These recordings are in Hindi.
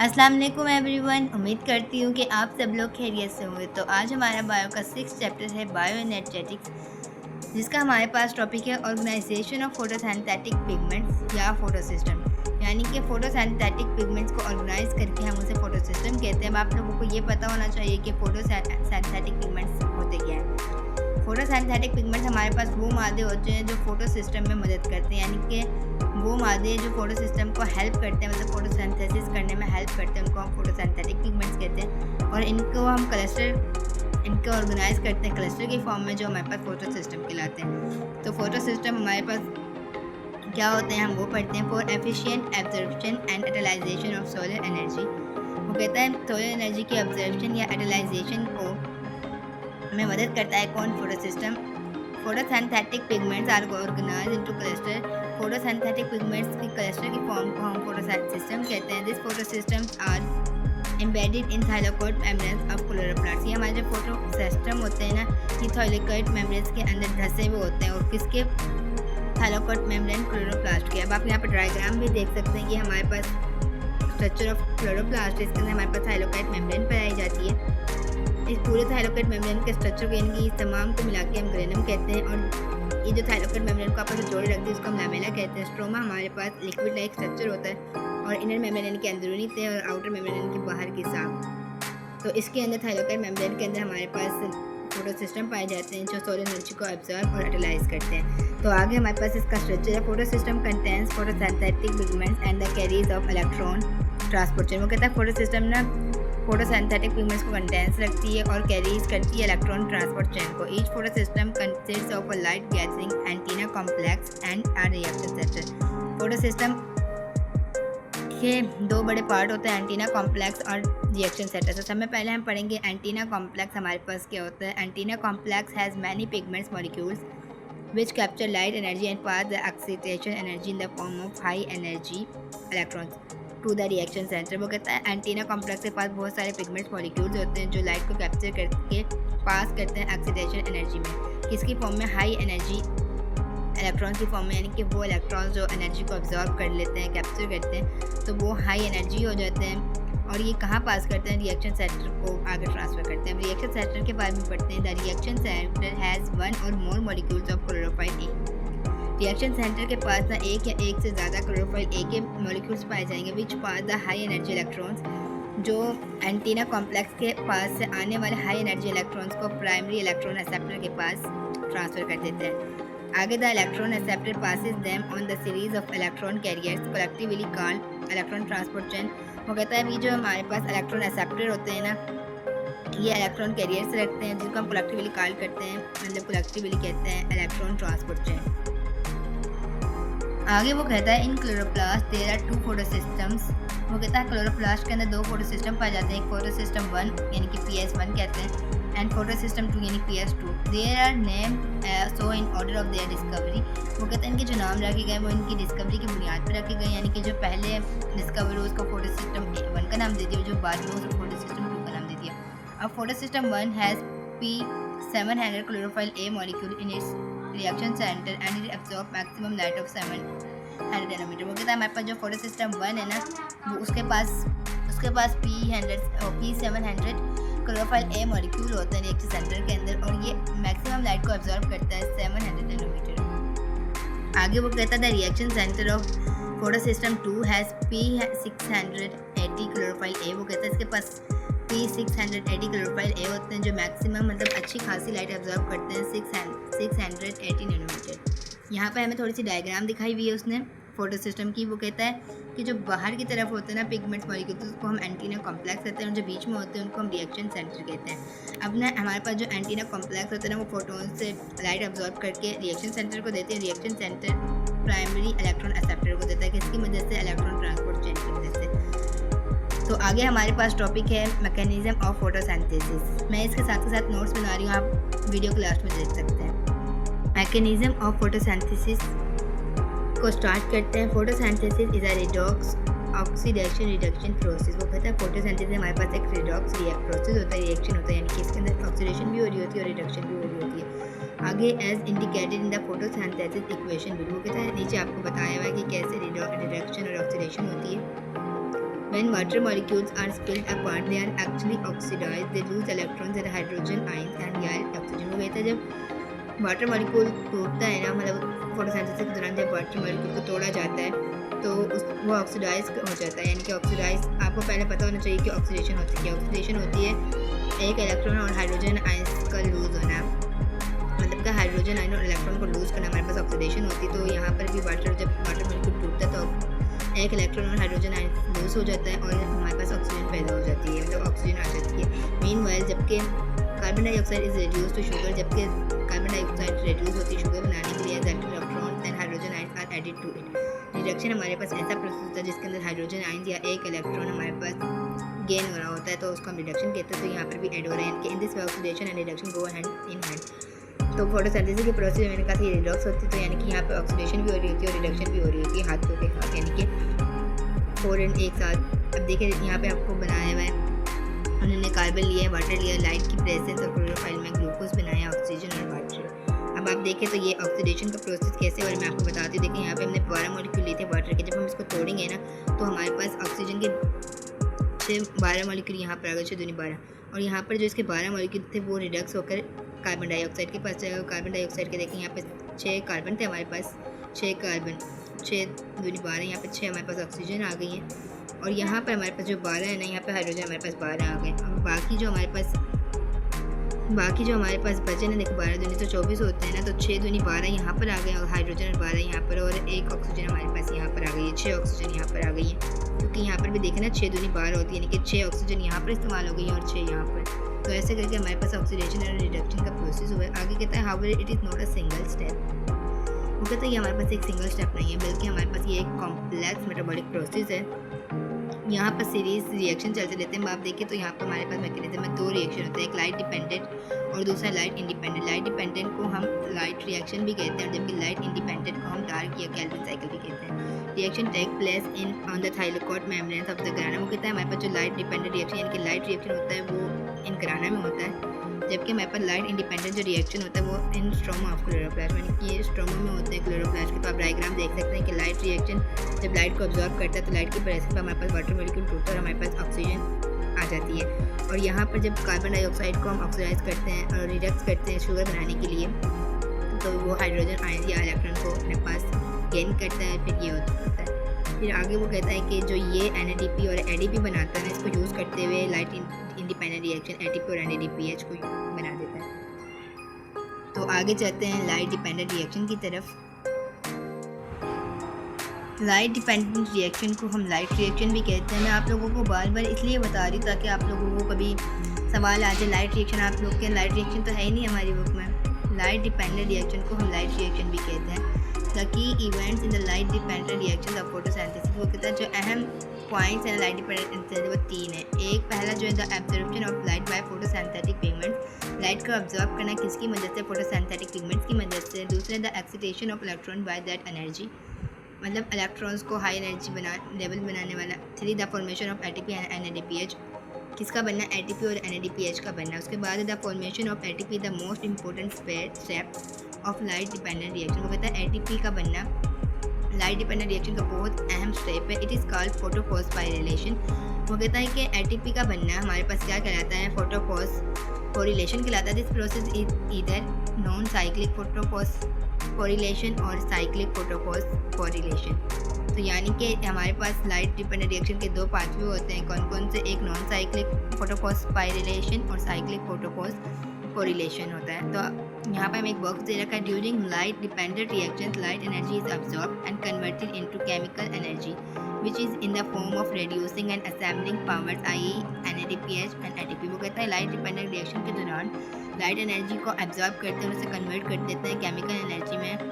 अस्सलाम वालेकुम एवरीवन। उम्मीद करती हूँ कि आप सब लोग खैरियत से होंगे। तो आज हमारा बायो का 6 चैप्टर है बायो एनर्जेटिक्स, जिसका हमारे पास टॉपिक है ऑर्गेनाइजेशन ऑफ फोटोसिंथेटिक पिगमेंट्स या फोटो सिस्टम। यानी कि फोटोसिंथेटिक पिगमेंट्स को ऑर्गेनाइज करके हम उसे फोटो सिस्टम कहते हैं। अब आप लोगों को ये पता होना चाहिए कि फोटोसिंथेटिक पिगमेंट्स होते क्या हैं। फोटोसिंथेटिक पिगमेंट्स हमारे पास वो मादे होते हैं जो फोटो सिस्टम में मदद करते हैं, यानी कि वो मादे जो फोटो सिस्टम को हेल्प करते हैं, मतलब फोटोसिंथेसिस करने में हेल्प करते हैं, उनको हम फोटोसिंथेटिक पिगमेंट्स कहते हैं। और इनको हम इनको ऑर्गेनाइज करते हैं क्लस्टर की फॉर्म में, जो हमारे पास फोटो सिस्टम कहलाते हैं। तो फोटो सिस्टम हमारे पास क्या होते हैं हम वो पढ़ते हैं। For efficient absorption and utilisation of solar energy, वो कहता है सोलर एनर्जी की ऑब्जर्वेशन या यूटिलाइजेशन को में मदद करता है कौन, photo system. Photosynthetic pigments are organised into cluster. Photosynthetic pigments की क्लस्टर की फॉर्म को हम फोटो सिस्टम कहते हैं। This photo systems are embedded in thylakoid membranes of chloroplast. ये हमारे जो फोटो सिस्टम होते हैं ना, ये थाइलाकोइड मेम्ब्रेन्स के अंदर धंसे हुए होते हैं, और किसके, थाइलाकोइड मेम्ब्रेन क्लोरोप्लास्ट के। अब आप यहाँ पर डायग्राम भी देख सकते हैं कि हमारे पास स्ट्रक्चर ऑफ क्लोरोप्लास्ट, इसके अंदर हमारे पास थाइलाकोइड मेम्ब्रेन पाई जाती है। इस पूरे थाइलाकोइड मेम्ब्रेन के स्ट्रक्चर को, यानी कि इस तमाम को मिला के हम ग्रेनम कहते हैं। और ये जो थाइलाकोइड मेम्ब्रेन को आपस में जोड़े रखते हैं उसको हम लैमेला कहते हैं। स्ट्रोमा हमारे पास लिक्विड लाइक स्ट्रक्चर होता है, और इनर मेम्ब्रेन के अंदरूनी तह और आउटर मेम्ब्रेन के बाहर की साफ। तो इसके अंदर थाइलाकोइड मेम्ब्रेन के अंदर हमारे पास फोटो सिस्टम पाए जाते हैं जो सोलर एनर्जी को एब्जॉर्ब और यूटिलाइज करते हैं। तो आगे हमारे पास इसका स्ट्रक्चर है। Photo system contains photosynthetic pigments and the carries of electron transport chain. वो कहता है फोटो सिस्टम ना फोटोसिंथेटिक पिगमेंट्स को कंटेंस रखती है और कैरीज करती है इलेक्ट्रॉन ट्रांसपोर्ट चेन को। Each photo system consists of a light gathering antenna complex and a reaction centre. Photo system के दो बड़े पार्ट होते हैं, एंटीना कॉम्प्लेक्स और रिएक्शन सेंटर। तो सबसे पहले हम पढ़ेंगे एंटीना कॉम्प्लेक्स हमारे पास क्या होता है। Antenna complex has many pigments molecules which capture light energy and pass the excitation energy in the form of high energy electrons to the reaction center। वो कहता है एंटीना कॉम्प्लेक्स के पास बहुत सारे पिगमेंट्स मॉलिक्यूल्स होते हैं जो लाइट को कैप्चर करके पास करते हैं एक्साइटेशन एनर्जी में, किसकी फॉर्म में, हाई एनर्जी इलेक्ट्रॉन्स की फॉर्म में। यानी कि वो इलेक्ट्रॉन्स जो एनर्जी को ऑब्जॉर्व कर लेते हैं, कैप्चर करते हैं, तो वो हाई एनर्जी हो जाते हैं। और ये कहाँ पास करते हैं, रिएक्शन सेंटर को आगे ट्रांसफर करते हैं। रिएक्शन सेंटर के बारे में पढ़ते हैं। The reaction centre has one or more molecules of chlorophyll A. Reaction centre के पास ना एक या एक से ज़्यादा क्लोरोफाइल ए के मॉलिक्यूल्स पाए जाएंगे, विच पास द हाई एनर्जी इलेक्ट्रॉन्स, जो एंटीना कॉम्प्लेक्स के पास से आने वाले हाई एनर्जी इलेक्ट्रॉन्स को प्राइमरी इलेक्ट्रॉन एक्सेप्टर के पास ट्रांसफ़र कर देते हैं। आगे the electron acceptor passes them on the series of electron carriers collectively called electron transport chain. वो कहता है अभी जो हमारे पास इलेक्ट्रॉन एक्सेप्टर होते हैं ना, ये इलेक्ट्रॉन कैरियर्स रखते हैं जिनको हम कलेक्टिवली कॉल करते हैं, मतलब कलेक्टिवली कहते हैं इलेक्ट्रॉन ट्रांसपोर्ट चेन। आगे वो कहता है in chloroplast there are two photo systems. वो कहता है क्लोरोप्लास्ट के अंदर दो फोटो सिस्टम पाए जाते हैं। एक फोटो सिस्टम 1 यानी कि PS1 कहते हैं, एंड फोटो सिस्टम 2 यानी PS2। There are name so in order of their discovery. वो कहते हैं इनके जो नाम रखे गए वो इनकी डिस्कवरी की बुनियाद पर रखे गए, यानी कि जो पहले डिस्कवर हो उसको फोटो सिस्टम 1 का नाम दे दिया, जो बाद में उसको फोटो सिस्टम 2 का नाम दे दिया। अब photo system 1 has P700 chlorophyll A molecule in its reaction center and it absorbs maximum light of 700 nanometer। वो कहता है हमारे पास जो फोटो सिस्टम 1 है ना, वो उसके पास P700 क्लोरोफाइल ए मॉलिक्यूल होते हैं रिएक्शन सेंटर के अंदर, और ये मैक्सिमम लाइट को एब्जॉर्ब करता है 700 नैनोमीटर। आगे वो कहता है the reaction centre of photo system 2 has P680 chlorophyll A. वो कहता है इसके पास P680 क्लोरोफाइल ए होते हैं जो मैक्सिमम मतलब अच्छी खासी लाइट एब्जॉर्ब करते हैं 680 नैनोमीटर। यहाँ पे हमें थोड़ी सी डायग्राम दिखाई हुई है उसने फोटो सिस्टम की। वो कहता है कि जो बाहर की तरफ होते हैं ना पिगमेंट्स मॉलिक्यूल्स, उसको हम एंटीना कॉम्प्लेक्स कहते हैं, और जो बीच में होते हैं उनको हम रिएक्शन सेंटर कहते हैं। अब ना हमारे पास जो एंटीना कॉम्प्लेक्स होते हैं ना, वो फोटोन से लाइट एब्जॉर्ब करके रिएक्शन सेंटर को देते हैं। Reaction centre primary electron acceptor को देता है, किसकी मदद से, इलेक्ट्रॉन ट्रांसपोर्ट चेन की मदद से। तो आगे हमारे पास टॉपिक है मैकेनिज्म ऑफ फोटोसिंथेसिस। मैं इसके साथ नोट्स बना रही हूँ, आप वीडियो के लास्ट में देख सकते हैं। मैकेनिज्म ऑफ फोटोसिंथेसिस को स्टार्ट करते हैं। Photosynthesis is a redox oxidation reduction process. वो कहता है फोटोसिंथेसिस हमारे पास एक रिडॉक्स प्रोसेस होता है, रिएक्शन होता है, यानी कि इसके अंदर ऑक्सीडेशन भी हो रही होती है और रिडक्शन भी हो रही होती है। आगे as indicated in the photosynthesis equation below, वो कहता है नीचे आपको बताया हुआ है कि कैसे रिडक्शन और ऑक्सीडेशन होती है। When water molecules are split apart, they are actually oxidized. They lose electrons and hydrogen ions and या oxygen। वो कहता है जब वाटर मॉलिक्यूल टूटता है ना, मतलब फोटोसिंथेसिस के दौरान जब वाटर मॉलिक्यूल को तोड़ा जाता है तो वो ऑक्सीडाइज हो जाता है। यानी कि ऑक्सीडाइज, आपको पहले पता होना चाहिए कि ऑक्सीडेशन होती है। ऑक्सीडेशन होती है एक इलेक्ट्रॉन और हाइड्रोजन आयंस का लूज होना, मतलब कि हाइड्रोजन आयन और इलेक्ट्रॉन को लूज करना हमारे पास ऑक्सीडेशन होती है। तो यहाँ पर भी जब वाटर मॉलिक्यूल टूटता है तो एक इलेक्ट्रॉन और हाइड्रोजन आयन लूज हो जाता है और हमारे पास ऑक्सीजन पैदा हो जाती है, मतलब ऑक्सीजन आ जाती है। मीनवाइल जबकि carbon dioxide is reduce to sugar, जबकि कार्बन डाइऑक्साइड रिड्यूस होती है शुगर बनाने के लिए, electron and hydrogen ion are added to it. Reduction हमारे पास ऐसा प्रोसेस होता है जिसके अंदर हाइड्रोजन आयन या एक इलेक्ट्रॉन हमारे पास गेन हो रहा होता है, तो उसको हम रिडक्शन कहते हैं। तो यहाँ पर भी ऐड हो रहे हैं कि इन this way oxidation and reduction go hand in hand. तो फोटोसिंथेसिस के प्रोसेस में मैंने कहा था ये रिडक्स होती है, तो यानी कि यहाँ पे ऑक्सीडेशन भी हो रही होती है और रिडक्शन भी हो रही होती है हाथों के हाथ, यानी कि 4 एक साथ। अब देखिए यहाँ पे आपको बनाया हुआ है, उन्होंने कार्बन लिया है, वाटर लिया, लाइट की प्रेजेंस और क्लोरोफाइल में ग्लूकोज बनाया, ऑक्सीजन और वाटर। अब आप देखें तो ये ऑक्सीडेशन का प्रोसेस कैसे हो रहा है मैं आपको बताती हूँ। देखिए यहाँ पे हमने 12 मॉलिक्यूल लिए थे वाटर के, जब हम इसको तोड़ेंगे ना तो हमारे पास ऑक्सीजन के 12 मॉलिक्यूल यहाँ पर आ गए, 6 दूनी 12, और यहाँ पर जो इसके 12 मॉलिक्यूल थे वो रिडक्स होकर कार्बन डाइऑक्साइड के पास जाएगा। कार्बन डाइऑक्साइड के देखें यहाँ पे 6 कार्बन थे हमारे पास, 6 कार्बन, 6 दूनी 12, यहाँ पे 6 हमारे पास ऑक्सीजन आ गई हैं, और यहाँ पर हमारे पास जो 12 है ना, यहाँ पे हाइड्रोजन हमारे पास 12 आ गए। और बाकी जो हमारे पास बचे ना, देखो 12 दूनी तो 24 होते हैं ना, तो 6 दूनी 12 यहाँ पर आ गए और हाइड्रोजन 12 यहाँ पर, और एक ऑक्सीजन हमारे पास यहाँ पर आ गई है, 6 ऑक्सीजन यहाँ पर आ गई है, क्योंकि यहाँ पर भी देखें ना 6 दूनी 12 होती है, यानी कि 6 ऑक्सीजन यहाँ पर इस्तेमाल हो गई है और 6 यहाँ पर। तो ऐसे करके हमारे पास ऑक्सीडेशन और रिडक्शन का प्रोसेस हुआ है। आगे कहता है how it is not a single step. वो कहता है ये हमारे पास एक सिंगल स्टेप नहीं है, बल्कि हमारे पास ये एक कॉम्प्लेक्स मेटाबॉलिक प्रोसेस है। यहाँ पर सीरीज रिएक्शन चलते रहते हैं। आप देखिए तो यहाँ पर हमारे पास मैकेनिज्म में 2 रिएक्शन होते हैं, एक लाइट डिपेंडेंट और दूसरा लाइट इंडिपेंडेंट। लाइट डिपेंडेंट को हम लाइट रिएक्शन भी कहते हैं, और जबकि लाइट इंडिपेंडेंट को हम डार्क या कैल्विन साइकिल भी कहते हैं। Reaction take place in on the thylakoid membrane of the grana. वो कहता है हमारे पास जो लाइट डिपेंडेंट रिएक्शन यानी कि लाइट रिएक्शन होता है वो इन ग्राना में होता है, जबकि हमारे पास लाइट इंडिपेंडेंट जो रिएक्शन होता है वो इन स्ट्रोमा ऑफ क्लोरोप्लास्ट, यानी कि ये स्ट्रोमा में होते हैं क्लोरोप्लास्ट के। तो आप डायग्राम देख सकते हैं कि लाइट रिएक्शन जब लाइट को ऑब्जॉर्व करता है तो लाइट की प्रेजेंस पर हमारे पास वाटर मॉलिक्यूल टूटता है और हमारे पास ऑक्सीजन आ जाती है। और यहाँ पर जब कार्बन डाइऑक्साइड को हम ऑक्सीडाइज करते हैं और रिडक्स करते हैं शुगर बनाने के लिए, तो वो हाइड्रोजन आयन या इलेक्ट्रॉन को अपने पास गेन करता है, फिर ये होता है। फिर आगे वो कहता है कि जो ये NADP और ADP बनाता है ना, इसको यूज़ करते हुए लाइट इंडिपेंडेंट रिएक्शन ATP और NADPH को बना देता है। तो आगे चलते हैं लाइट डिपेंडेंट रिएक्शन की तरफ। लाइट डिपेंडेंट रिएक्शन को हम लाइट रिएक्शन भी कहते हैं। मैं आप लोगों को बार बार इसलिए बता रही हूँ ताकि आप लोगों को कभी सवाल आ जाए लाइट रिएक्शन, आप लोग के लाइट रिएक्शन तो है ही नहीं हमारी बुक में। लाइट डिपेंडेंट रिएक्शन को हम लाइट रिएक्शन भी कहते हैं। The key events in the light dependent reaction of photosynthesis. वो कहता है जो अहम पॉइंट्स हैं लाइट डिपेंडेंट वो 3 है। एक पहला जो है the absorption of light by photosynthetic pigments, light को ऑब्जॉर्व करना किसकी मदद से, फोटोसिंथेटिक पिगमेंट्स की मदद से। दूसरा the excitation of electron by that energy, मतलब इलेक्ट्रॉन्स को हाई एनर्जी लेवल बनाने वाला। 3 the formation of ATP and NADPH, किसका बनना, ATP और NADPH का बनना। उसके बाद the formation of ATP the most important step of light dependent reaction. वो कहता है ATP का बनना लाइट डिपेंडेंट रिएक्शन का बहुत अहम स्टेप है। It is called photophosphorylation. वो कहता है कि ATP का बनना हमारे पास क्या कहलाता है, फोटोफॉस्फोरिलेशन कहलाता है। This process is either non cyclic photophosphorylation और साइक्लिक फोटोफॉस्फोरिलेशन। तो यानी कि हमारे पास लाइट डिपेंडेंट रिएक्शन के 2 पाथवे होते हैं, कौन कौन से, एक नॉन साइक्लिक फोटोफॉस्फोराइलेशन और साइक्लिक फोटोफॉस्फोरिलेशन होता है। तो यहाँ पर हमें एक बॉक्स दे रखा है, during light dependent reactions light energy is absorbed and converted into chemical energy which is in the form of reducing and assembling powers i.e. NADPH and ATP। वो कहता है लाइट डिपेंडेंट रिएक्शन के दौरान लाइट एनर्जी को एब्जॉर्ब करते हैं, उसे कन्वर्ट कर देते हैं केमिकल एनर्जी में,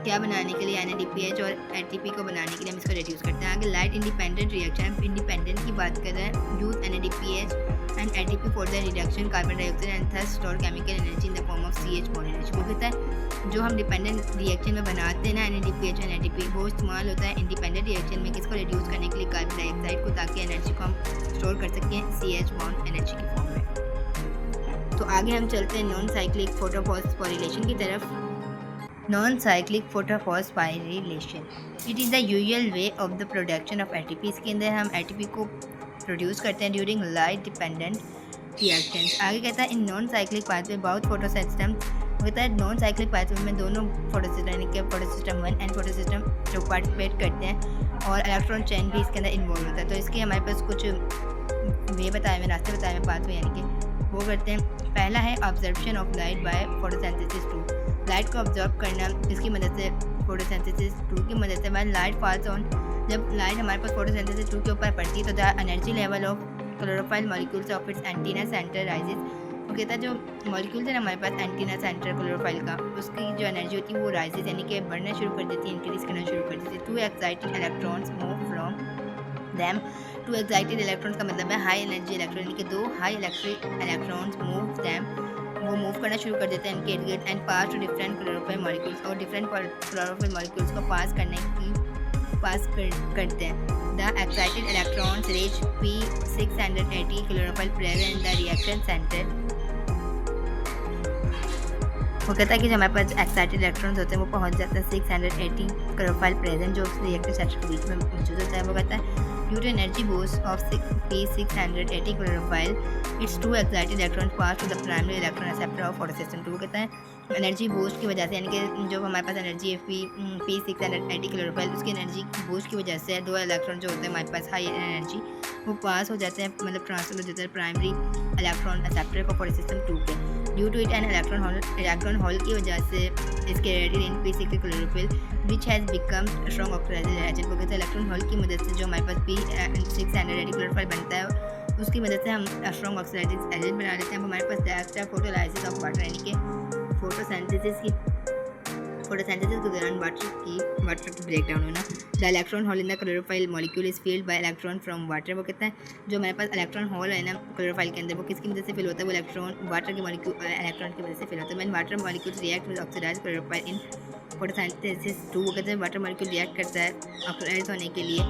क्या बनाने के लिए, NADPH और ATP को बनाने के लिए हम इसको रिड्यूस करते हैं। आगे लाइट इंडिपेंडेंट रिएक्शन, इंडिपेंडेंट की बात कर रहे हैं, use NADPH and ATP for the reduction carbon dioxide and thus store chemical energy in the form of CH bond energy. वो कहता है जो हम डिपेंडेंट रिएक्शन में बनाते हैं ना NADPH एंड ATP, वो इस्तेमाल होता है इंडिपेंडेंट रिएक्शन में, किसको रिड्यूस करने के लिए, कार्बन डाइऑक्साइड को, ताकि एनर्जी को हम स्टोर कर सकें CH बॉन्ड एनर्जी की फॉर्म में। तो आगे हम चलते हैं नॉन साइक्लिक फोटोफॉस्फोरिलेशन की तरफ। Non-cyclic phosphorylation. It is the usual way of the production of ATP. इसके अंदर हम ATP को प्रोड्यूस करते हैं ड्यूरिंग लाइट डिपेंडेंट रिएक्शंस। आगे कहता है इन नॉन साइक्लिक पाथवे बहुत फोटो सिस्टम कहता है नॉन साइक्लिक पाथवे में दोनों photo system 1 and photo system जो पार्टिसिपेट करते हैं और इलेक्ट्रॉन चेन भी इसके अंदर इन्वॉल्व होता है। तो इसके हमारे पास कुछ वे बताए हुए रास्ते बताए हुए पाथवे यानी कि वो करते हैं। पहला है observation of light by photosynthesis 2। Light को ऑब्जर्व करना इसकी मदद से फोटोसिंथेसिस 2 की मदद से व्हेन लाइट फॉल्स ऑन, जब लाइट हमारे पास फोटोसिंथेसिस 2 के ऊपर पड़ती है तो the energy level of chlorophyll molecules of its antenna centre rises. वो कहता है जो मॉलिक्यूल्स है हमारे पास एंटीना सेंटर क्लोरोफाइल का, उसकी जो एनर्जी होती है वो राइजेस यानी कि बढ़ना शुरू कर देती है, इंक्रीज करना शुरू कर देती है। 2 excited electrons move from them. 2 excited electrons का मतलब है हाई एनर्जी इलेक्ट्रॉन यानी कि 2 high electric electrons move them, वो मूव करना शुरू कर देते हैं इनके इर्द गिर्द and pass to different chlorophyll molecules और डिफरेंट क्लोरोफाइल मॉलिक्यूल्स को पास करते हैं। The excited electrons reach P680 chlorophyll present in the reaction centre. वो कहता है कि जो हमारे पास एक्साइटेड इलेक्ट्रॉन्स होते हैं वो पहुंच जाते हैं 680 क्लोरोफाइल प्रेजेंट जो रिएक्टर सेंटर के बीच में मौजूद होता है। वो कहता है due to energy boost of P680 chlorophyll its 2 excited electrons pass to the primary electron acceptor of photosystem 2। कहता है एनर्जी बूस्ट की वजह से यानी कि जो हमारे पास एनर्जी है P680 क्लोरोफाइल उसकी एनर्जी बूस्ट की वजह से 2 इलेक्ट्रॉन जो होते हैं हमारे पास हाई एनर्जी वो पास हो जाते हैं, मतलब ट्रांसफर हो जाता है प्राइमरी इलेक्ट्रॉन एक्सेप्टर को फोटोसिस्टम 2 के। Due to it an electron hole की वजह से इसके radial in P6 chlorophyll which has become strong oxidising agent. वो कहते हैं इलेक्ट्रॉन होल की मदद से जो हमारे पास P680 क्लोरोफिल बनता है उसकी मदद से हम स्ट्रॉन्ग ऑक्सीडाइजिंग एजेंट बना लेते हैं। अब हमारे पास डायरेक्ट फोटोलाइसिस ऑफ वाटर यानी कि फोटोसिंथेसिस के दौरान वाटर की ब्रेक डाउन होना। The electron whole in the chlorophyll molecule is field bye electron from water. वो कहता है जो हमारे पास इलेक्ट्रॉन होल है ना क्लोरोफाइल के अंदर वो किसकी मदद से फिल होता है, वो इलेक्ट्रॉन वाटर के मॉलिक्यूल इलेक्ट्रॉन की वजह से फिल होता है। When water molecules react with oxidise chlorophyll in photosynthesis 2। वो कहते हैं वाटर मॉलिक्यूल रिएक्ट करता है ऑक्सीडाइज होने के लिए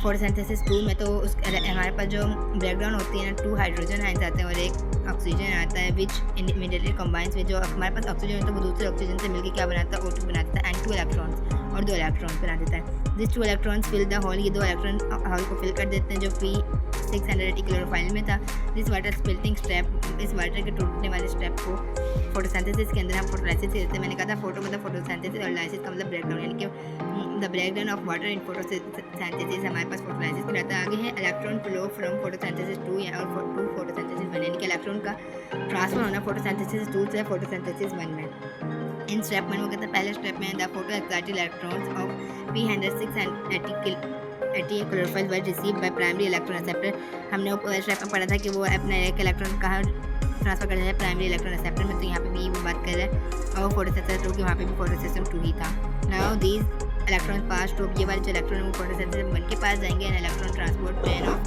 फोटोसिंथेसिस 2 में, तो उस हमारे पास जो ब्रेकडाउन होती है ना 2 हाइड्रोजन आयंस आते हैं और एक ऑक्सीजन आता है विच इमीडिएटली कंबाइंस विद जो हमारे पास ऑक्सीजन होता है वो दूसरे ऑक्सीजन से मिलकर क्या बनाता है O2 बनाता है एंड 2 इलेक्ट्रॉन्स और 2 इलेक्ट्रॉन्स बना देता है। This 2 electrons fill the hole, ये 2 इलेक्ट्रॉन होल को फिल कर देते हैं जो P680 क्लोरोफाइल में था। दिस वाटर स्प्लिटिंग स्टेप, इस वाटर के टूटने वाले स्टेप को फोटोसिंथेसिस के अंदर हम फोटोलाइसिस देते हैं। मैंने कहा था फोटो मतलब फोटोसिंथेसिस और लाइसिस का मतलब ब्रेकडाउन यानी कि the breakdown of water in photosynthesis हमारे पास फोटोलाइसिस कहलाता है। आगे है इलेक्ट्रॉन फ्लो फ्रॉम फोटोसिंथेसिस 2 और 2 फोटोसिंथेसिस 1 यानी कि इलेक्ट्रॉन का ट्रांसफर होना फोटोसिंथेसिस 2 से फोटोसिंथेसिस 1 में। इन स्टेप 1 वो कहते हैं पहले स्टेप में the photo excited electrons of P680 chlorophyll were receive by primary electron acceptor. हमने ऊपर स्टेप में पढ़ा था कि वो अपना एक इलेक्ट्रॉन कहाँ ट्रांसफर कर देता है प्राइमरी इलेक्ट्रॉन एक्सेप्टर में, तो यहाँ पे भी वो बात कर रहा है और फोटोसिंथेसिस 2 की वहाँ पे भी फोटोसिस्टम 2 ही था। Now these electron pass to, ये वाले जो इलेक्ट्रॉन है वो फोटोसिंथेसिस 1 के पास जाएंगे and electron transport chain of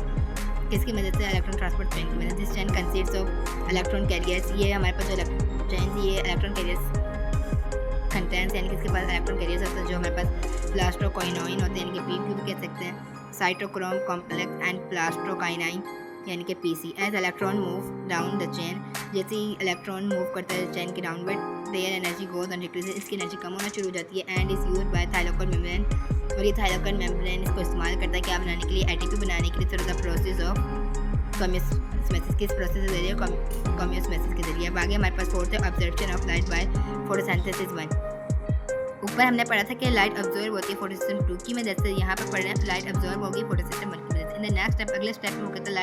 किसकी मदद से इलेक्ट्रॉन ट्रांसपोर्ट चेन की मदद। This chain consists of electron carriers, ये हमारे पास जो चेन ये इलेक्ट्रॉन कैरियर्स कंटेंट्स यानी कि इसके पास इलेक्ट्रॉन कैरियर्स होते हैं जो हमारे पास प्लास्टोकाइनाइन होते हैं यानी कि PP भी कह सकते हैं, साइटोक्रोम कॉम्प्लेक्स एंड प्लास्टोकाइनाइन यानी कि PC। As electron move down the chain, जैसे ही इलेक्ट्रॉन मूव करता है चेन के downward their energy goes on decrease, इसकी एनर्जी कम होना शुरू हो जाती है and is used by thylakoid membrane, और ये थाइलाकोइड मेम्ब्रेन इसको इस्तेमाल करता है क्या बनाने के लिए, ATP बनाने के लिए थ्रू द प्रोसेस ऑफ कम्यूस्मेसिस। किस प्रोसेस के जरिए, कम्यूस्मेसिस के जरिए। अब आगे हमारे पास फोर्थ है observation of light by photosynthesis 1। ऊपर हमने पढ़ा था कि लाइट ऑब्जर्व होती है फोटोसिस्टम 2 की मदद से, यहाँ पर पढ़ रहे हैं लाइट ऑब्जर्व होगी फोटोसिस्टम 1 की मदद से। इन द नेक्स्ट स्टेप, अगले स्टेप में वो कहता है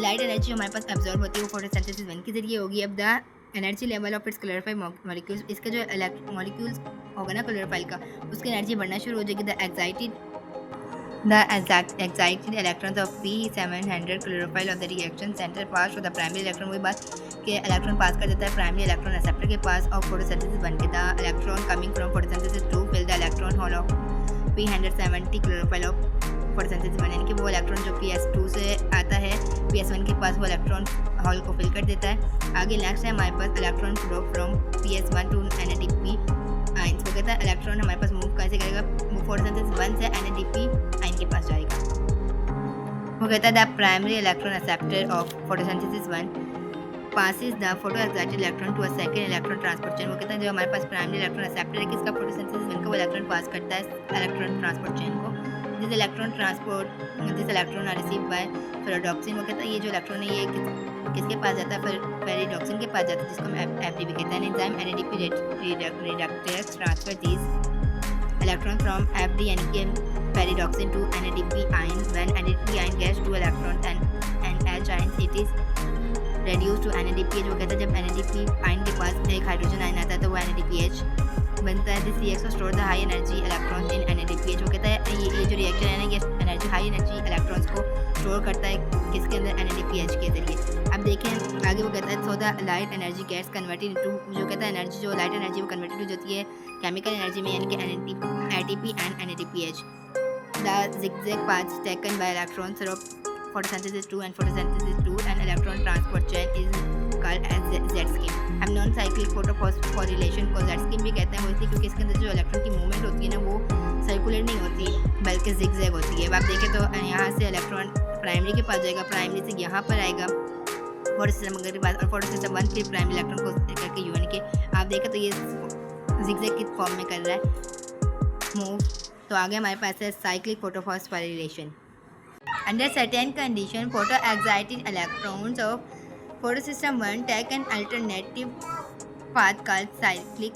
लाइट एनर्जी हमारे पास ऑब्जर्व होती है वो फोटोसिंथेसिस 1 के जरिए होगी। अब the energy level of its chlorophyll molecules, इसका जो मॉलिक्यूल्स होगा ना क्लोरोफाइल का उसकी एनर्जी बढ़ना शुरू हो जाएगी। The excited electrons of P700 chlorophyll of the reaction centre pass to the primary electron, वही बात कि इलेक्ट्रॉन पास कर देता है प्राइमरी इलेक्ट्रॉन एक्सेप्टर के पास और फोटोसिंथेसिस 1 के। The electron coming from photosynthesis 2 fill the electron hole of P170 chlorophyll of photosynthesis 1 यानी कि वो इलेक्ट्रॉन जो PS2 से आता है PS1 के पास वो इलेक्ट्रॉन हॉल को फिल कर देता है। आगे नेक्स्ट है हमारे पास electron flow from PS1 to NADP ions. वो कहता है इलेक्ट्रॉन हमारे पास मूव कैसे करेगा, फोटोसिंथेसिस 1 से NADP आयन के पास जाएगा। वो कहता है the primary electron acceptor of photosynthesis 1 passes the photoexcited electron to a second electron transport chain। वो कहता है जो हमारे पास प्राइमरी इलेक्ट्रॉन एक्सेप्टर है किसका फोटोसिंथेसिस मिलकर वो इलेक्ट्रॉन पास करता है इलेक्ट्रॉन ट्रांसपोर्ट चेन को। This electron are receive by ferredoxin. वो कहता है ये जो इलेक्ट्रॉन है ये किसके पास जाता है, फेरोडॉक्सिन के पास जाता है, जिसको हम एफडीपी कहते हैं। Enzyme NADP reductase transfer this electron from FD यानी कि ferredoxin to NADP ion. When NADP ion gets two electron and H ion it is reduce to NADPH. वो कहता है जब एनएडीपी आयन के पास एक हाइड्रोजन आयन आता है तो वो एनएडीपीएच बनता है। This reaction store the high energy electrons in NADPH. वो कहता है ये जो रिएक्शन है ना ये एनर्जी हाई एनर्जी इलेक्ट्रॉन्स को स्टोर करता है किसके अंदर, एनएडीपीएच के जरिए। अब देखें आगे वो कहता है so the light energy gets converted into, जो कहता है एनर्जी जो लाइट एनर्जी वो कन्वर्टेड हो जाती है केमिकल एनर्जी में यानी कि ATP and NADPH. The zigzag paths taken by electrons through photosynthesis 2 and photosynthesis 2 and electron transport chain is called as Z scheme। हम नॉन साइक्लिक फोटोफॉस्फोरिलेशन को Z scheme भी कहते हैं, वो इसलिए क्योंकि इसके अंदर जो इलेक्ट्रॉन की मूवमेंट होती है ना वो सर्कुलर नहीं होती बल्कि जिगजैग होती है। अब आप देखें तो यहाँ से इलेक्ट्रॉन प्राइमरी के पास जाएगा, प्राइमरी से यहाँ पर आएगा फोटो सिस्टम के पास और फोटो सिस्टम 1 फिर प्राइमरी इलेक्ट्रॉन को करके यूएन के आप देखें तो ये जिगजैग की फॉर्म में कर रहा है मूव। तो आगे हमारे पास है cyclic photophosphorylation. Under certain condition photo excited electrons of photo system 1 take an alternative path called cyclic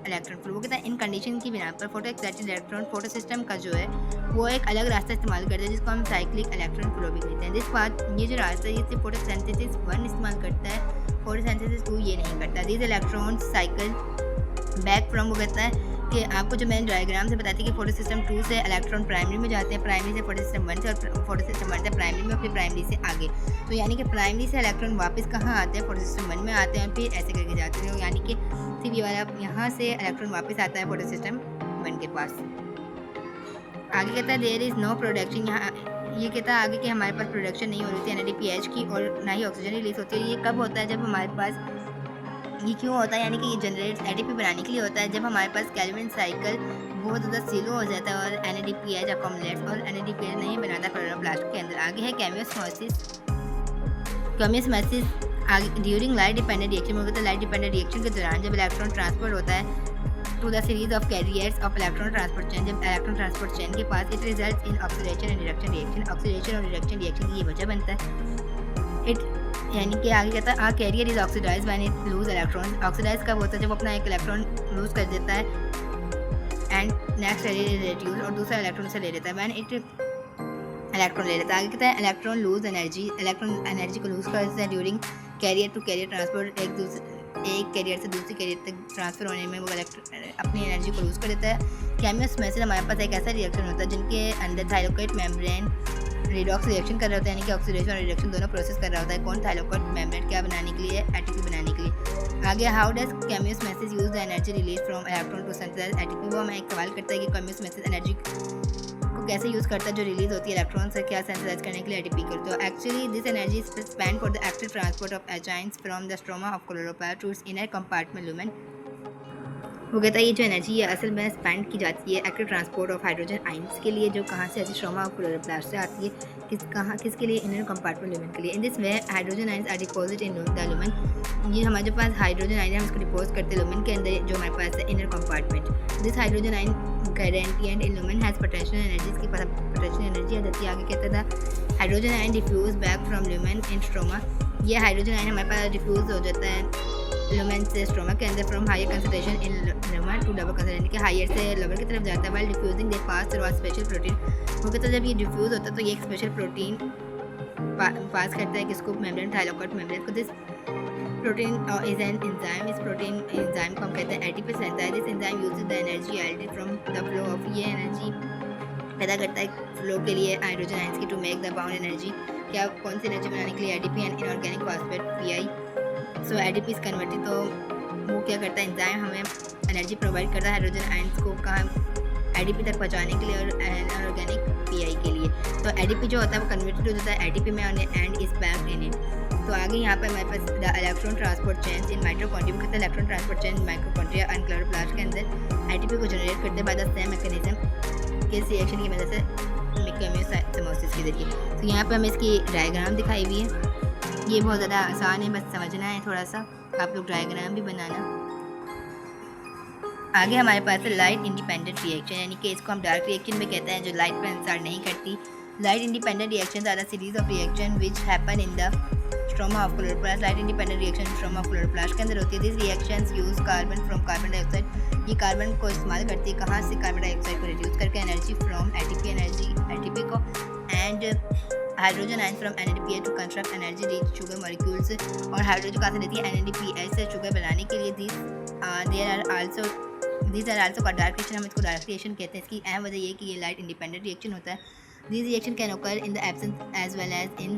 electron flow. वो कहता है इन कंडीशन की बिना पर photo excited electron photo system का जो है वो एक अलग रास्ता इस्तेमाल करता है जिसको हम साइक्लिक इलेक्ट्रॉन फ्लो भी कहते हैं। दिस पाथ ये जो रास्ता है ये सिर्फ फोटोसिंथेसिस 1 इस्तेमाल करता है, फोटोसिंथेसिस 2 ये नहीं करता। This electron cycle back from, वो कहता है कि आपको जो मैंने डायग्राम से बताती कि फोटो सिस्टम 2 से इलेक्ट्रॉन प्राइमरी में जाते हैं, प्राइमरी से फोटो सिस्टम 1 से और फोटो सिस्टम 1 से प्राइमरी में और फिर प्राइमरी से आगे। तो यानी कि प्राइमरी से इलेक्ट्रॉन वापस कहाँ आते हैं, फोटो सिस्टम 1 में आते हैं फिर ऐसे करके जाते हैं। यानी कि सिर्फ ये वाला यहाँ से इलेक्ट्रॉन वापस आता है फोटो सिस्टम 1 के पास। आगे कहता है देयर इज़ नो प्रोडक्शन, यहाँ ये कहता है आगे कि हमारे पास प्रोडक्शन नहीं हो रही थी एनएडीपीएच की और ना ही ऑक्सीजन रिलीज होती है। ये कब होता है जब हमारे पास, ये क्यों होता है, यानी कि ये जनरेट एटीपी बनाने के लिए होता है जब हमारे पास कैल्विन साइकिल बहुत ज़्यादा स्लो हो जाता है और एनएडीपीएच अकोमलेट्स और एनएडीपीएच नहीं बनाता क्लोरोप्लास्ट के अंदर। आगे है केमियोस्मोसिस आगे ड्यूरिंग लाइट डिपेंडेंट रिएक्शन में होता है। लाइट डिपेंडेंट रिएक्शन के दौरान जब इलेक्ट्रॉन ट्रांसफर होता है to the series of carriers of electron transport chain, जब इलेक्ट्रॉन ट्रांसपोर्ट चेन के पास it result in oxidation and reduction reaction. Oxidation और रिडक्शन रिएक्शन की ये वजह बनता है। इट यानी कि आगे कहता है a carrier is oxidise when it lose electron. Oxidise कब होता है जब अपना एक इलेक्ट्रॉन लूज कर देता है एंड नेक्स्ट रिड्यूस और दूसरा इलेक्ट्रॉन से ले लेता है व्हेन इट इलेक्ट्रॉन ले लेता है। आगे कहता है electron lose energy, electron energy को लूज कर देता है during carrier to carrier transport, एक कैरियर से दूसरी कैरियर तक ट्रांसफर होने में वो अपनी एनर्जी को लूज कर देता है। केमियोस्मोसिस हमारे पास एक ऐसा रिएक्शन होता है जिनके अंदर थाइरोकेट मेम्ब्रेन रिडॉक्स रिएक्शन कर रहा होता है, यानी कि ऑक्सीडेशन और रिडक्शन दोनों प्रोसेस कर रहा होता है। कौन, थाइरोकेट मेम्ब्रेन क्या बनाने के लिए, एटीपी बनाने के लिए। आगे how does chemiosmosis use the energy release from electron to synthesise ATP. वो हमें एक सवाल करता है कि केमियोस्मोसिस एनर्जी को कैसे यूज़ करता है जो रिलीज होती है इलेक्ट्रॉन से क्या सिंथेसाइज करने के लिए एटीपी को। तो actually this energy is spend for the active transport of H ions from the stroma of chloroplast to its inner compartment lumen. वो कहता है ये जो एनर्जी है असल में स्पेंड की जाती है active transport of hydrogen ions के लिए जो कहाँ से आती है, स्ट्रोमा ऑफ क्लोरोप्लास्ट से आती है। किसके लिए, इनर कंपार्टमेंट लुमेन के लिए। In this way hydrogen ions are deposit in the lumen. ये हमारे पास हाइड्रोजन आइन है हम इसको डिपोज करते हैं लुमेन के अंदर जो हमारे पास है इनर कंपार्टमेंट। दिस हाइड्रोजन आइन guarantee and in lumen has potential energy, इसके पास पोटेंशियल एनर्जी आ जाती है। आगे कहता था hydrogen ion diffuse back from lumen in stroma. ये हाइड्रोजन आइन हमारे पास डिफ्यूज हो जाता है लुमेन से स्ट्रोमा के अंदर from higher concentration in lumen to double concentration, के हायर से लोअर की तरफ जाता है। While diffusing they pass through a special protein. वो कहता है जब ये डिफ्यूज होता है तो ये एक स्पेशल प्रोटीन पास करता है किसको, मेम्ब्रेन, थाइरोकेट मेम्ब्रेन को। This protein is an enzyme, इस प्रोटीन एंजाइम को हम कहते हैं ATP synthase. This enzyme uses the energy aided from the flow of, ये एनर्जी पैदा करता है फ्लो के लिए हाइड्रोजन आइंस की to make the bound energy. क्या, कौन सी एनर्जी बनाने के लिए, ADP and inorganic phosphate Pi. So ADP is converted, तो वो क्या करता है एंजाइम हमें एनर्जी प्रोवाइड करता है हाइड्रोजन आइंस को कहाँ एडीपी तक पहुँचाने के लिए और इनऑर्गेनिक पीआई के लिए। तो एडीपी जो होता है वो कन्वर्टेड हो जाता है एटीपी में and is packed in it. तो आगे यहाँ पर हमारे पास the electron transport chains in mitochondria कहते हैं electron transport chain mitochondria and chloroplast के अंदर एटीपी को जनरेट करते हैं बाय द सेम मैकेनिज्म के रिएक्शन की मदद से केमियोस्मोसिस के जरिए। तो यहाँ पे हमें इसकी डायग्राम दिखाई हुई है। ये बहुत ज़्यादा आसान है, बस समझना है थोड़ा सा, आप लोग डायग्राम भी बनाना। आगे हमारे पास है लाइट इंडिपेंडेंट रिएक्शन, यानी कि इसको हम डार्क रिएक्शन भी कहते हैं, जो लाइट पर इंसार नहीं करती। Light independent reactions are the series of reaction which happen in the stroma of chloroplast. Light independent reaction stroma of chloroplast के अंदर होती है। This reactions use carbon from carbon dioxide. ये कार्बन को इस्तेमाल करती है कहाँ से? कार्बन डाइऑक्साइड को रिड्यूस करके एनर्जी फ्रॉम एटीपी, एटीपी को, and hydrogen ion from NADPH to construct energy rich sugar molecules. और हाइड्रोजन कहाँ से लेती है? NADPH से शुगर बनाने के लिए। these are also called dark reaction, हम इसको डार्क रिएक्शन कहते हैं। इसकी अहम वजह ये कि ये लाइट इंडिपेंडेंट रिएक्शन होता है। This reaction can occur in the absence as well as in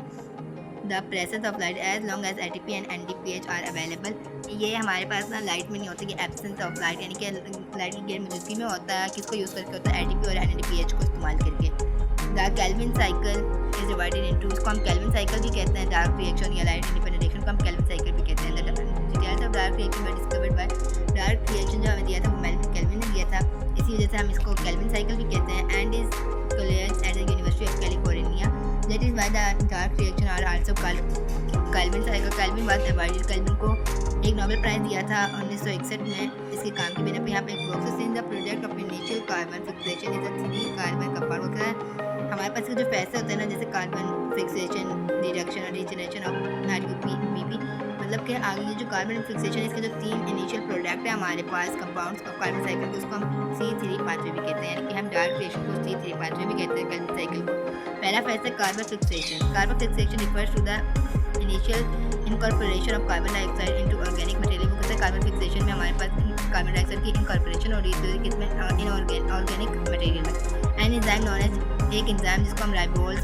the presence of light as long as ATP and NADPH are available। ये हमारे पास ना लाइट में नहीं होता कि एब्सेंस ऑफ लाइट, यानी कि लाइट की गैर मौजूदगी में होता है। किसको यूज़ करके होता है? ATP और NADPH को इस्तेमाल करके। The Calvin cycle is divided into, इसको हम कैल्विन साइकिल भी कहते हैं। डार्क रिएक्शन या लाइट इंडिपेंडेंट रिएक्शन को हम कैल्विन साइकिल भी कहते हैं। Details of dark reaction were discovered by, dark reaction जो हमें दिया था वो कैल्विन ने दिया था, इसी वजह से हम इसको कैल्विन साइकिल भी कहते हैं। And his colleagues at the University of California, that is why the dark reaction are also called Calvin cycle. Calvin was awarded, Calvin को एक नोबेल प्राइज दिया था 1961 में इसके काम की बिना पे। यहाँ पे एक process in the product of initial carbon fixation is a 3 carbon compound होता है। हमारे पास जो फैसले होते हैं ना, जैसे कार्बन फिक्सेशन, रिडक्शन और रीजनरेशन ऑफ RUBP, मतलब कि आगे ये जो कार्बन फिक्सेशन है इसके जो 3 इनिशियल प्रोडक्ट है हमारे पास कंपाउंड्स ऑफ कार्बन साइकिल, उसको हम C3 पाथवे भी कहते हैं, यानी कि हम डार्क रिएक्शन को C3 पाथवे भी कहते हैं कार्बन साइकिल को। पहला फैसला carbon fixation. Carbon fixation refers to the initial incorporation of carbon dioxide into organic material. वो कहते हैं कार्बन फिक्सेशन में हमारे पास कार्बन डाइऑक्साइड की इनकॉर्पोरेशन हो रही है किसमें? ऑर्गेनिक मटेरियल में। एन एंजाइम नॉन एज, एक एंजाइम जिसको हम राइबोज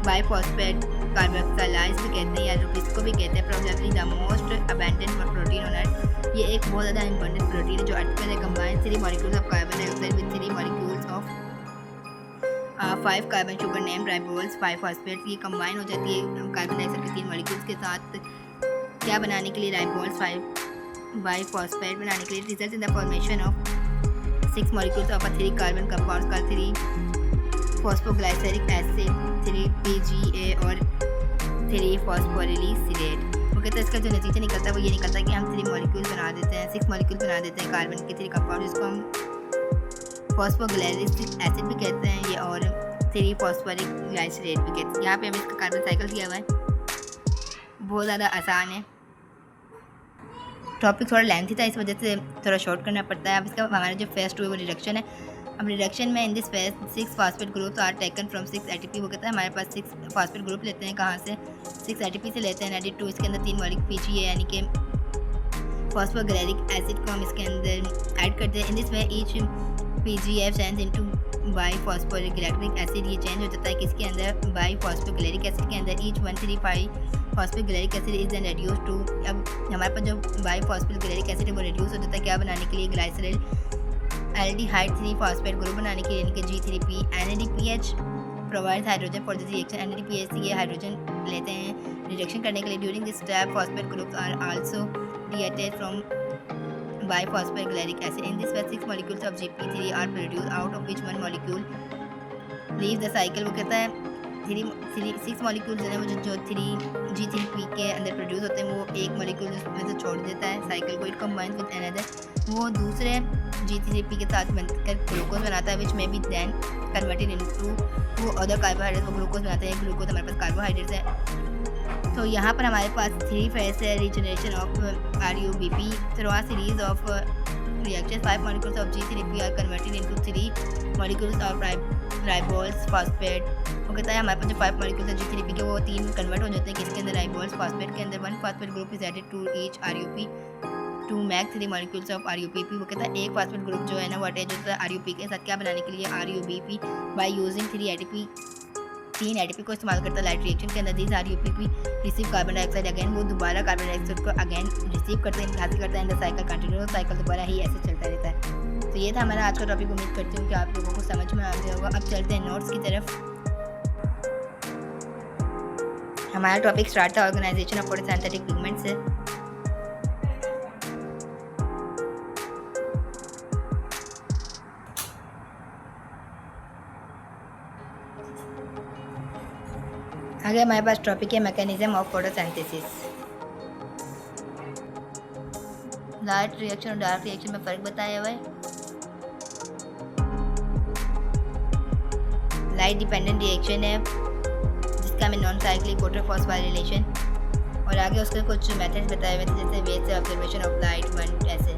बाइफॉस्फेट कार्बोक्सिलाइज भी कहते हैं या रुबिस को भी कहते हैं। Probably the most abundant protein on earth, ये एक बहुत ज़्यादा इंपॉर्टेंट प्रोटीन है जो अर्थ में combine 3 molecules of carbon dioxide with 3 molecules of 5 carbon sugar name ribose biphosphate. ये कंबाइन हो जाती है कार्बन डाइऑक्साइड के 3 मॉलिक्यूल्स के साथ, क्या बनाने के लिए? राइबोज बाइफॉस्फेट बनाने के लिए। Result in the formation of 6 molecules of 3 carbon compounds का 3 फॉस्फोग्लाइसरिक एसिड, 3 PGA और 3 फॉस्फोरिलीसिलेट। वो कहते हैं इसका जो नतीजा निकलता है वो ये निकलता है कि हम 3 मॉलिक्यूल बना देते हैं, 6 मॉलिक्यूल बना देते हैं कार्बन के 3 कंपाउंड, जिसको हम फॉस्फोग्लाइसरिक एसिड भी कहते हैं ये, और 3 फॉस्फोरिक ग्लाइसरेट भी कहते हैं। यहाँ पे हमें इसका कार्बन साइकिल दिया हुआ है, बहुत ज़्यादा आसान है। टॉपिक थोड़ा लेंथी था, इस वजह से थोड़ा शॉर्ट करना पड़ता है। अब इसका हमारा जो फर्स्ट हुआ वो रिडक्शन है। अब रिडक्शन में in this phase 6 phosphate groups are taken from 6 ATP। वो कहता है हमारे पास 6 फॉस्फेट ग्रुप लेते हैं, कहाँ से? 6 ATP से लेते हैं। एडिड टू, इसके अंदर 3 मॉलिक्यूल PGA यानी कि फॉस्फोग्लाइसरिक एसिड को हम इसके अंदर ऐड करते हैं। In this way each PGF change into biphosphoglyceric acid, ये चेंज हो जाता है किसके अंदर? बाइफॉस्फोग्लाइसरिक एसिड के अंदर। Each 135 phosphoglyceric acid is then reduce to, अब हमारे पास जो बाइफॉस्फोग्लाइसरिक एसिड है वो रिड्यूस हो जाता है क्या बनाने के लिए? ग्लाइसरल एल्डिहाइड 3 फॉस्फेट ग्रुप बनाने के लिए, यानी कि G3P। NADPH provides hydrogen for this reaction, NADPH से ये हाइड्रोजन लेते हैं रिडक्शन करने के लिए। During this step phosphate groups are also डिएटेड from biphosphoglyceric acid. In this way 6 molecules of Gp3 are produce, out of which 1 molecule leave the cycle. वो कहता है 6 मॉलिक्यूल्स हैं वो जो 3G3P के अंदर प्रोड्यूस होते हैं, वो एक मॉलिक्यूल में से छोड़ देता है साइकिल को। इट कंबाइंस विद अनदर, वो दूसरे G3P के साथ मिलकर ग्लूकोज बनाता है, विच में भी दैन कन्वर्टेड इनटू वो अदर कार्बोहाइड्रेट्स, वो ग्लूकोज बनाते हैं। ग्लूकोज हमारे पास कार्बोहाइड्रेट्स है। तो यहाँ पर हमारे पास 3 फेज है regeneration of RUBP through a series of reaction. 5 molecules of G3P are converted into 3 molecules of ribose phosphate. वो कहता है हमारे पास जो 5 मॉलिक्यूल्स है G3P के वो 3 कन्वर्ट हो जाते हैं किसके अंदर? राइबोज फॉस्फेट के अंदर। 1 phosphate group is added to each RUP to make 3 molecules of RUBP। वो कहता है एक फॉस्फेट ग्रुप जो है ना वो अटैच होता है RUP के साथ, क्या बनाने के लिए? RUBP बाय यूजिंग 3 ATP को इस्तेमाल करता है लाइट रिएक्शन के अंदर। This RUBP receive carbon dioxide again, वो दोबारा कार्बन डाइऑक्साइड को अगेन रिसीव करते हैं, हासिल करता है। In the cycle continue, cycle दोबारा ही ऐसे चलता रहता है। तो ये था हमारा आज का टॉपिक। उम्मीद करती हूँ कि आप लोगों को समझ में आ गया होगा। अब चलते हैं नोट्स की तरफ। हमारा टॉपिक स्टार्ट था ऑर्गेनाइजेशन ऑफ फोटोसिंथेटिक पिगमेंट से। आगे हमारे पास टॉपिक है mechanism of photosynthesis. Light reaction और डार्क रिएक्शन में फ़र्क बताया हुआ है। लाइट डिपेंडेंट रिएक्शन है जिसका हमें नॉन साइक्लिक फोटोफॉस्फोराइलेशन, और आगे उसके कुछ मेथड्स बताए हुए थे जैसे वेव से ऑब्जर्वेशन ऑफ लाइट वन ऐसे।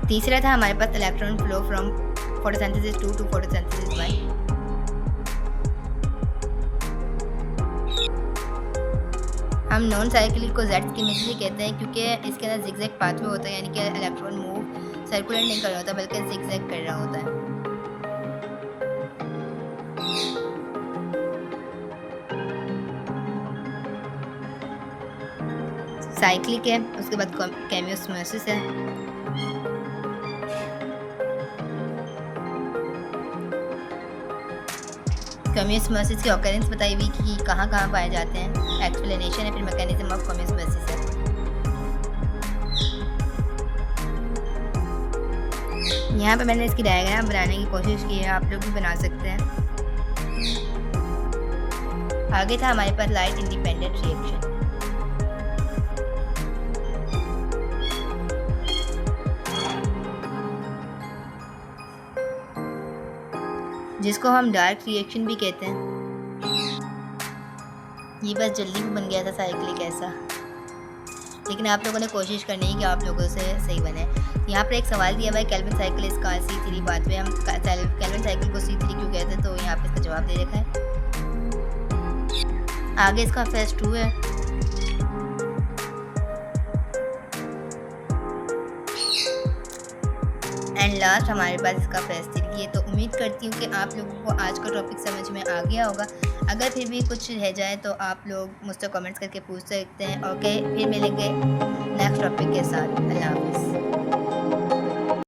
तीसरा था हमारे पास electron flow from photosynthesis 2 to photosynthesis 1। हम नॉन साइक्लिक को जेड स्कीम इसलिए कहते हैं क्योंकि इसके अंदर जिगजैग पाथवे होता है, यानी कि इलेक्ट्रॉन मूव सर्कुलेट नहीं कर रहा होता बल्कि जिगजैग कर रहा होता है। साइक्लिक है, उसके बाद केमियोस्मोसिस है। केमियोस्मोसिस की ऑकरेंस बताई हुई कि कहाँ कहाँ पाए जाते हैं, एक्सप्लेनेशन है, फिर मैकेनिज्म ऑफ केमियोस्मोसिस है। यहाँ पे मैंने इसकी डायग्राम बनाने की कोशिश की है, आप लोग भी बना सकते हैं। आगे था हमारे पास लाइट इंडिपेंडेंट रिएक्शन। जिसको हम डार्क रिएक्शन भी कहते हैं। ये बस जल्दी भी बन गया था साइक्लिक ऐसा, लेकिन आप लोगों ने कोशिश करनी है कि आप लोगों से सही बने। यहाँ पर एक सवाल दिया हुआ है, केल्विन साइकिल इसका C3 पाथवे। हम केल्विन साइकिल को C3 क्यों कहते हैं, तो यहाँ पे इसका जवाब दे रखा है। आगे इसका फेज 2 है। एंड लास्ट हमारे पास इसका फेज 3 है। तो उम्मीद करती हूँ कि आप लोगों को आज का टॉपिक समझ में आ गया होगा। अगर फिर भी कुछ रह जाए तो आप लोग मुझसे कमेंट्स करके पूछ सकते हैं। ओके, फिर मिलेंगे नेक्स्ट टॉपिक के साथ। अल्लाह हाफ़िज़।